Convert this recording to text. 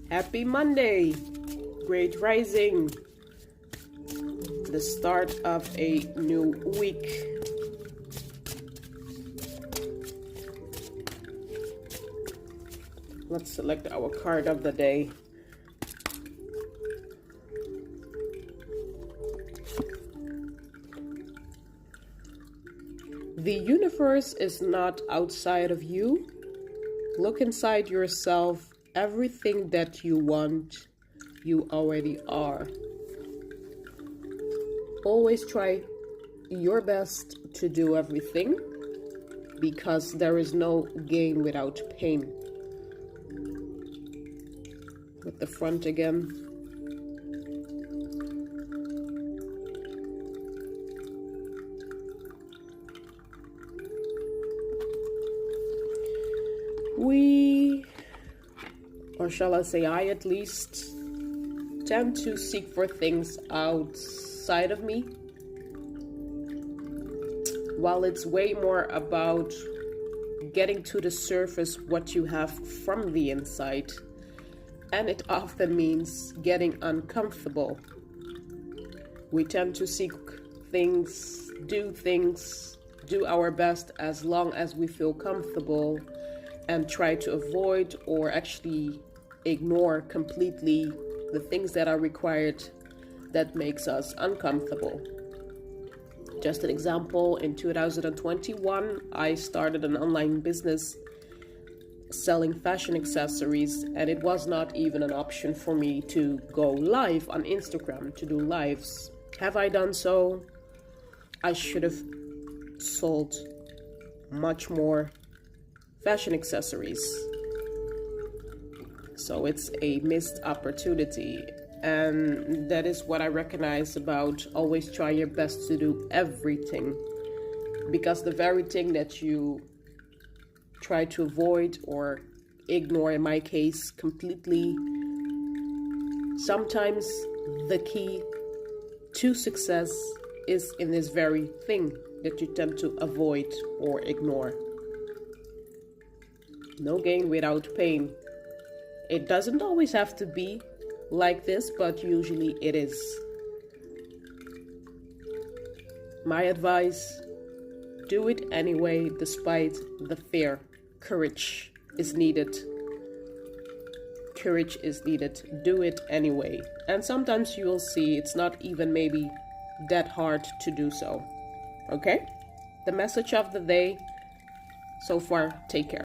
Happy Monday, great rising, the start of a new week. Let's select our card of the day. The universe is not outside of you. Look inside yourself. Everything that you want, you already are. Always try your best to do everything, because there is no gain without pain. With the front again. We, or shall I say I at least, tend to seek for things outside of me, while it's way more about getting to the surface what you have from the inside, and it often means getting uncomfortable. We tend to seek things, do our best as long as we feel comfortable, and try to avoid or actually ignore completely the things that are required that makes us uncomfortable. Just an example, in 2021, I started an online business selling fashion accessories, and it was not even an option for me to go live on Instagram, to do lives. Have I done so? I should have sold much more fashion accessories. So it's a missed opportunity, and that is what I recognize about always try your best to do everything, because the very thing that you try to avoid or ignore, in my case completely, sometimes the key to success is in this very thing that you tend to avoid or ignore. No gain without pain. It doesn't always have to be like this, but usually it is. My advice, do it anyway despite the fear. Courage is needed. Courage is needed. Do it anyway. And sometimes you will see it's not even maybe that hard to do so. Okay? The message of the day so far, take care.